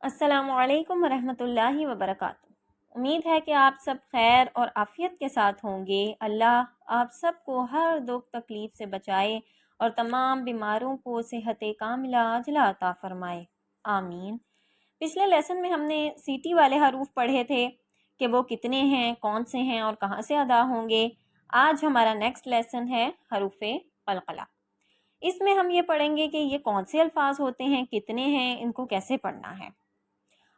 السلام علیکم ورحمۃ اللہ وبرکاتہ۔ امید ہے کہ آپ سب خیر اور عافیت کے ساتھ ہوں گے۔ اللہ آپ سب کو ہر دکھ تکلیف سے بچائے اور تمام بیماروں کو صحت کاملہ عاجلہ عطا فرمائے، آمین۔ پچھلے لیسن میں ہم نے سیٹی والے حروف پڑھے تھے کہ وہ کتنے ہیں، کون سے ہیں اور کہاں سے ادا ہوں گے۔ آج ہمارا نیکسٹ لیسن ہے حروف قلقلہ۔ اس میں ہم یہ پڑھیں گے کہ یہ کون سے الفاظ ہوتے ہیں، کتنے ہیں، ان کو کیسے پڑھنا ہے۔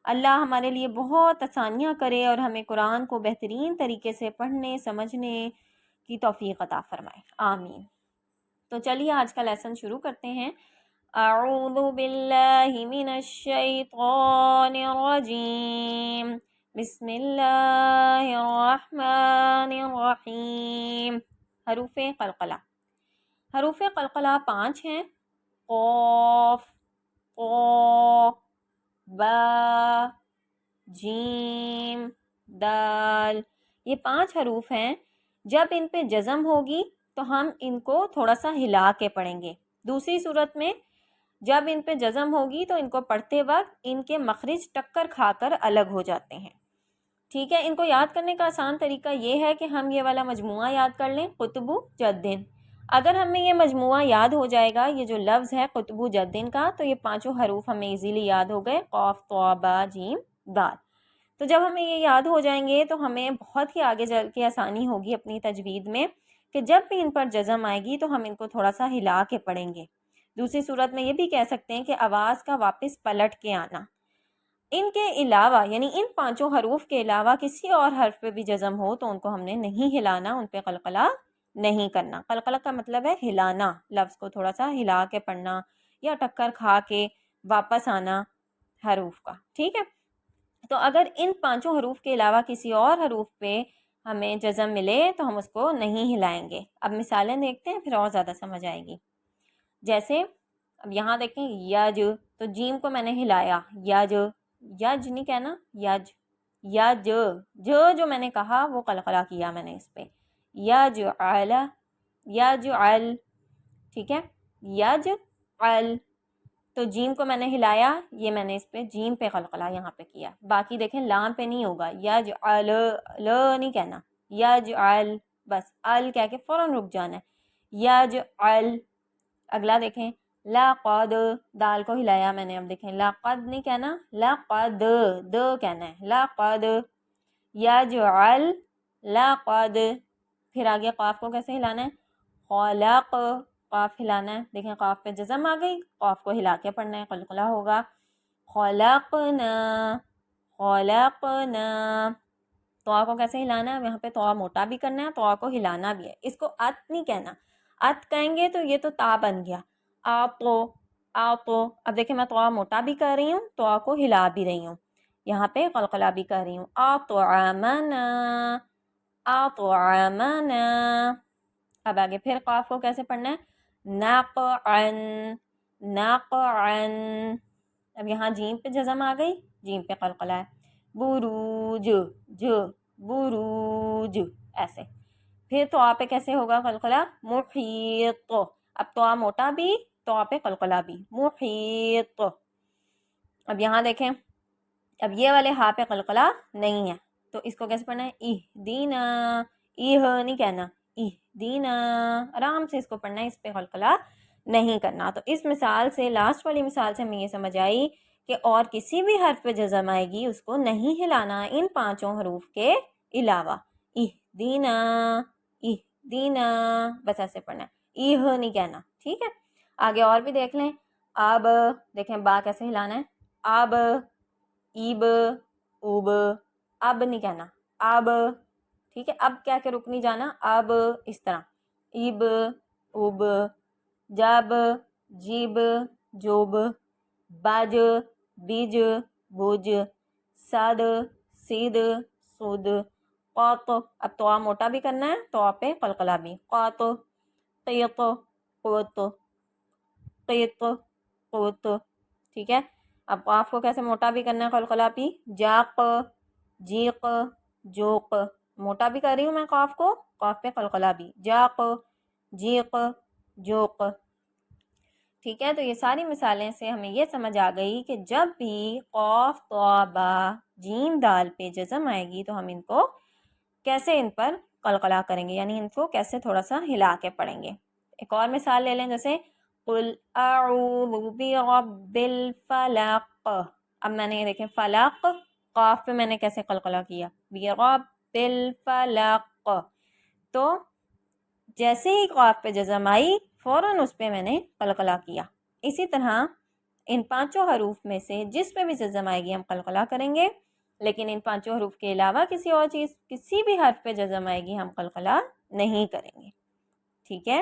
اللہ ہمارے لیے بہت آسانیاں کرے اور ہمیں قرآن کو بہترین طریقے سے پڑھنے سمجھنے کی توفیق عطا فرمائے، آمین۔ تو چلیے آج کا لیسن شروع کرتے ہیں۔ اعوذ باللہ من الشیطان الرجیم، بسم اللہ الرحمن الرحیم۔ حروف قلقلہ۔ حروف قلقلہ 5 ہیں: قاف، قا، با، جیم، دال۔ یہ 5 حروف ہیں۔ جب ان پہ جزم ہوگی تو ہم ان کو تھوڑا سا ہلا کے پڑھیں گے۔ دوسری صورت میں جب ان پہ جزم ہوگی تو ان کو پڑھتے وقت ان کے مخرج ٹکر کھا کر الگ ہو جاتے ہیں، ٹھیک ہے۔ ان کو یاد کرنے کا آسان طریقہ یہ ہے کہ ہم یہ والا مجموعہ یاد کر لیں، قطب جدن۔ اگر ہمیں یہ مجموعہ یاد ہو جائے گا، یہ جو لفظ ہے قطب جدن کا، تو یہ 5 حروف ہمیں ایزیلی یاد ہو گئے: قاف، طا، با، جیم، دال۔ تو جب ہمیں یہ یاد ہو جائیں گے تو ہمیں بہت ہی آگے چل کے آسانی ہوگی اپنی تجوید میں، کہ جب بھی ان پر جزم آئے گی تو ہم ان کو تھوڑا سا ہلا کے پڑھیں گے۔ دوسری صورت میں یہ بھی کہہ سکتے ہیں کہ آواز کا واپس پلٹ کے آنا۔ ان کے علاوہ یعنی ان 5 حروف کے علاوہ کسی اور حرف پہ بھی جزم ہو تو ان کو ہم نے نہیں ہلانا، ان پہ قلقلہ نہیں کرنا۔ قلقلہ کا مطلب ہے ہلانا، لفظ کو تھوڑا سا ہلا کے پڑھنا یا ٹکر کھا کے واپس آنا حروف کا، ٹھیک ہے۔ تو اگر ان 5 حروف کے علاوہ کسی اور حروف پہ ہمیں جزم ملے تو ہم اس کو نہیں ہلائیں گے۔ اب مثالیں دیکھتے ہیں پھر اور زیادہ سمجھ آئے گی۔ جیسے اب یہاں دیکھیں یج، تو جیم کو میں نے ہلایا، یج، یج نہیں کہنا، یج، یج، جو میں نے کہا وہ قلقلہ کیا میں نے اس پہ، یجعل، یجعل، ٹھیک ہے، یجعل۔ تو جیم کو میں نے ہلایا، یہ میں نے اس پہ جیم پہ قلقلہ یہاں پہ کیا۔ باقی دیکھیں لام پہ نہیں ہوگا، یجعل، ل نہیں کہنا، یجعل، بس ال کہہ کے فوراً رک جانا ہے، یجعل۔ اگلا دیکھیں لقد، دال کو ہلایا میں نے، اب دیکھیں لقد نہیں کہنا، لقد، د کہنا ہے، لقد، یجعل، لقد۔ پھر آگے قاف کو کیسے ہلانا ہے؟ خلق، قاف ہلانا ہے، دیکھیں قاف پہ جزم آ گئی، قاف کو ہلا کے پڑھنا ہے، قلقلہ ہوگا۔ خلقنا، خلقنا۔ طا کو کیسے ہلانا ہے؟ یہاں پہ طا موٹا بھی کرنا ہے، طا کو ہلانا بھی ہے، اس کو ات نہیں کہنا، ات کہیں گے تو یہ تو تا بن گیا، آتو، آتو۔ اب دیکھیں میں طا موٹا بھی کر رہی ہوں، طا کو ہلا بھی رہی ہوں، یہاں پہ قلقلہ بھی کر رہی ہوں، اطعمنا، اطعمنا۔ اب آگے پھر قاف کو کیسے پڑھنا ہے؟ نقعن، نقعن۔ اب یہاں جیم پہ جزم آ گئی، جیم پہ قلقلہ ہے، بروج، بروج، ایسے۔ پھر طا پہ کیسے ہوگا قلقلہ؟ محیط، اب طا موٹا بھی، طا پہ قلقلہ بھی، محیط۔ اب یہاں دیکھیں اب یہ والے ہا پہ قلقلہ نہیں ہے تو اس کو کیسے پڑھنا ہے؟ اہدینا، نہیں کہنا، اہدینا، آرام سے اس کو پڑھنا ہے، اس پہ قلقلہ نہیں کرنا۔ تو اس مثال سے، لاسٹ والی مثال سے ہمیں یہ سمجھ آئی کہ اور کسی بھی حرف پہ جزم آئے گی اس کو نہیں ہلانا ان 5 حروف کے علاوہ۔ اہدینا، اہدینا، بس ایسے پڑھنا ہے، نہیں کہنا، ٹھیک ہے۔ آگے اور بھی دیکھ لیں۔ اب دیکھیں با کیسے ہلانا ہے، اب، ایب، اوب، اب نہیں کہنا، اب، ٹھیک ہے۔ اب کہہ کے رک نہیں جانا، اب اس طرح، ایب، اوب، جب، جیب، جوب، بج، بیج، بوج، صد، سید، سود، قوت۔ اب طا موٹا بھی کرنا ہے، طا پہ قلقلہ بھی، قوت، قیت، قوت، قیت، قوت، ٹھیک ہے۔ اب قاف کو کیسے موٹا بھی کرنا ہے، قلقلہ بھی، جاق، جیق، جوق۔ موٹا بھی کر رہی ہوں میں قاف کو، قاف پہ قلقلہ بھی، جاق، جیق، جوق۔ ٹھیک ہے، تو یہ ساری مثالیں سے ہمیں یہ سمجھ آ گئی کہ جب بھی قاف طا با جیم دال پہ جزم آئے گی تو ہم ان کو کیسے ان پر قلقلہ کریں گے، یعنی ان کو کیسے تھوڑا سا ہلا کے پڑھیں گے۔ ایک اور مثال لے لیں، جیسے قل اعوذ برب الفلق، اب میں نے یہ دیکھیں فلق، قاف پہ میں نے کیسے قلقلہ کیا، برب الفلق، تو جیسے ہی قاف پہ جزم آئی فوراً اس پہ میں نے قلقلہ کیا۔ اسی طرح ان پانچوں حروف میں سے جس پہ بھی جزم آئے گی ہم قلقلہ کریں گے، لیکن ان پانچوں حروف کے علاوہ کسی اور چیز، کسی بھی حرف پہ جزم آئے گی ہم قلقلہ نہیں کریں گے، ٹھیک ہے۔